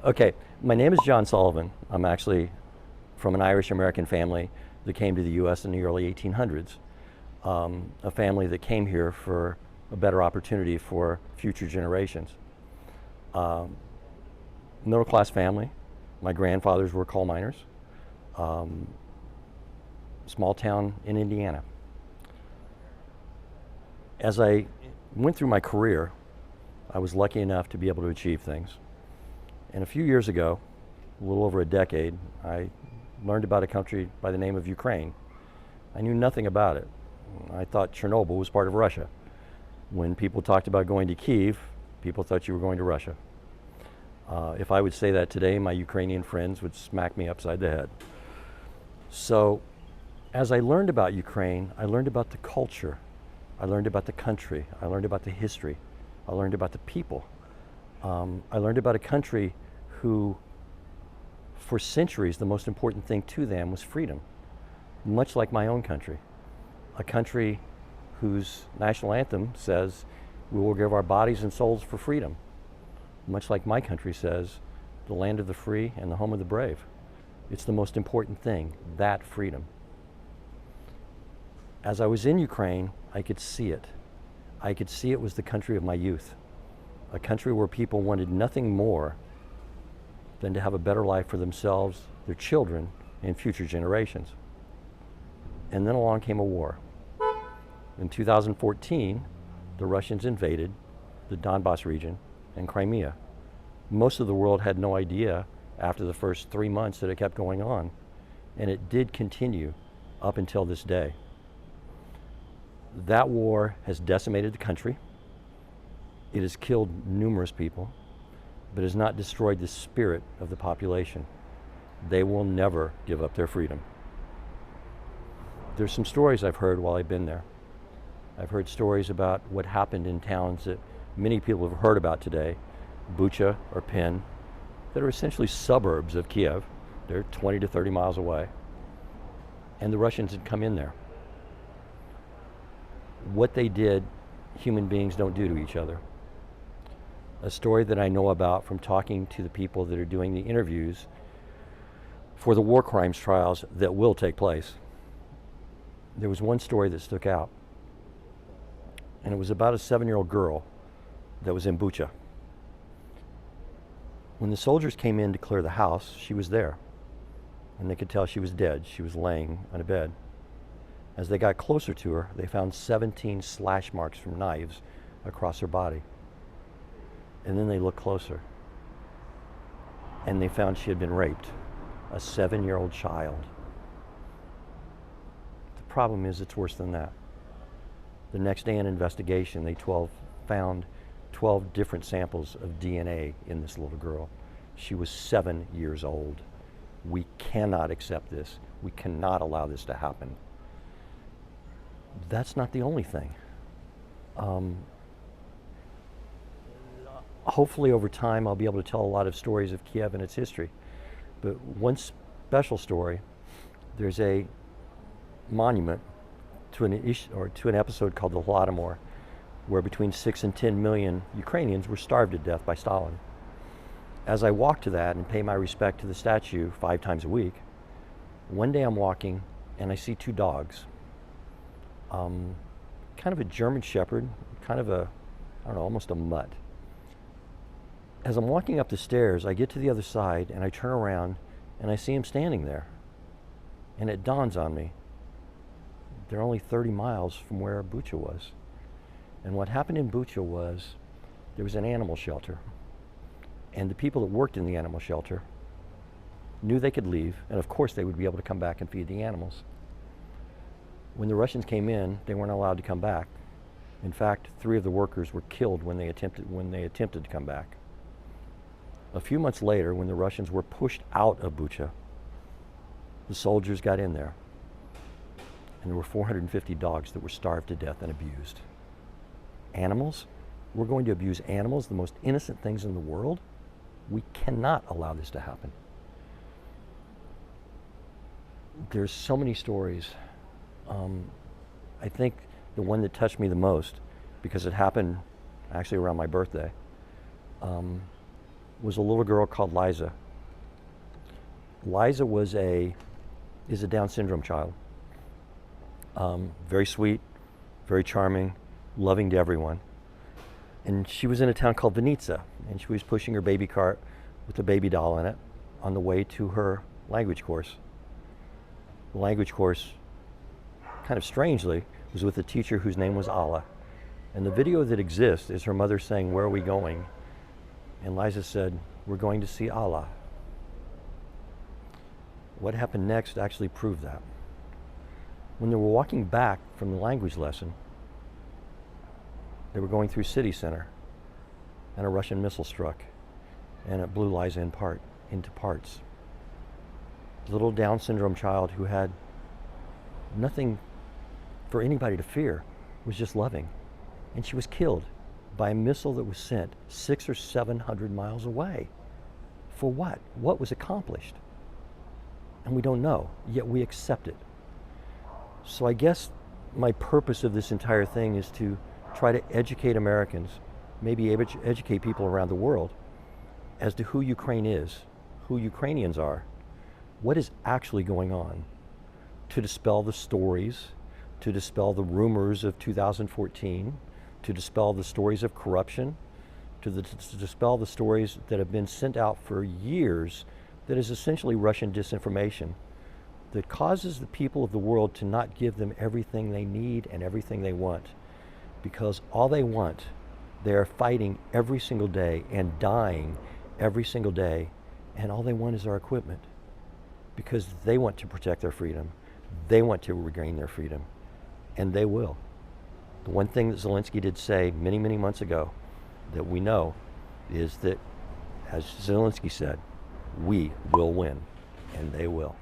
Okay, my name is John Sullivan. I'm actually from an Irish-American family that came to the U.S. in the early 1800s. A family that came here for a better opportunity for future generations. Middle-class family. My grandfathers were coal miners. Small town in Indiana. As I went through my career, I was lucky enough to be able to achieve things. And a few years ago, a little over a decade, I learned about a country by the name of Ukraine. I knew nothing about it. I thought Chernobyl was part of Russia. When people talked about going to Kyiv, people thought you were going to Russia. If I would say that today, my Ukrainian friends would smack me upside the head. So, as I learned about Ukraine, I learned about the culture. I learned about the country. I learned about the history. I learned about the people. I learned about a country who, for centuries, the most important thing to them was freedom, much like my own country. A country whose national anthem says, "We will give our bodies and souls for freedom," much like my country says, "The land of the free and the home of the brave." It's the most important thing, that freedom. As I was in Ukraine, I could see it. I could see it was the country of my youth, a country where people wanted nothing more than to have a better life for themselves, their children, and future generations. And then along came a war. In 2014, the Russians invaded the Donbas region and Crimea. Most of the world had no idea after the first 3 months that it kept going on, and it did continue up until this day. That war has decimated the country. It has killed numerous people, but has not destroyed the spirit of the population. They will never give up their freedom. There's some stories I've heard while I've been there. I've heard stories about what happened in towns that many people have heard about today, Bucha or Pin, that are essentially suburbs of Kiev. They're 20 to 30 miles away. And the Russians had come in there. What they did, human beings don't do to each other. A story that I know about from talking to the people that are doing the interviews for the war crimes trials that will take place. There was one story that stuck out, and it was about a 7-year-old girl that was in Bucha. When the soldiers came in to clear the house, she was there, and they could tell she was dead. She was laying on a bed. As they got closer to her, they found 17 slash marks from knives across her body. And then they looked closer, and they found she had been raped, a 7-year-old child. The problem is it's worse than that. The next day in investigation, they found 12 different samples of DNA in this little girl. She was 7 years old. We cannot accept this. We cannot allow this to happen. That's not the only thing. Hopefully over time I'll be able to tell a lot of stories of Kiev and its history. But one special story, there's a monument to an episode called the Holodomor, where between 6 and 10 million Ukrainians were starved to death by Stalin. As I walk to that and pay my respect to the statue 5 times a week, one day I'm walking and I see 2 dogs. Kind of a German Shepherd, kind of a, I don't know, almost a mutt. As I'm walking up the stairs, I get to the other side and I turn around and I see him standing there. And it dawns on me, they're only 30 miles from where Bucha was. And what happened in Bucha was there was an animal shelter. And the people that worked in the animal shelter knew they could leave, and of course they would be able to come back and feed the animals. When the Russians came in, they weren't allowed to come back. In fact, 3 of the workers were killed when they attempted to come back. A few months later, when the Russians were pushed out of Bucha, the soldiers got in there, and there were 450 dogs that were starved to death and abused. Animals? We're going to abuse animals, the most innocent things in the world? We cannot allow this to happen. There's so many stories. I think the one that touched me the most, because it happened actually around my birthday, was a little girl called Liza. Liza is a Down syndrome child. Very sweet, very charming, loving to everyone. And she was in a town called Vinnitsa, and she was pushing her baby cart with a baby doll in it on the way to her language course. The language course, kind of strangely, was with a teacher whose name was Allah. And the video that exists is her mother saying, "Where are we going?" And Liza said, "We're going to see Allah." What happened next actually proved that. When they were walking back from the language lesson, they were going through city center, and a Russian missile struck, and it blew Liza into parts. The little Down syndrome child who had nothing for anybody to fear was just loving, and she was killed by a missile that was sent 600 or 700 miles away. For what? What was accomplished? And we don't know, yet we accept it. So I guess my purpose of this entire thing is to try to educate Americans, maybe educate people around the world, as to who Ukraine is, who Ukrainians are, what is actually going on, to dispel the stories, to dispel the rumors of 2014, to dispel the stories of corruption, to dispel the stories that have been sent out for years that is essentially Russian disinformation that causes the people of the world to not give them everything they need and everything they want. Because all they want, they are fighting every single day and dying every single day, and all they want is our equipment. Because they want to protect their freedom. They want to regain their freedom, and they will. The one thing that Zelensky did say many, many months ago that we know is that, as Zelensky said, we will win, and they will.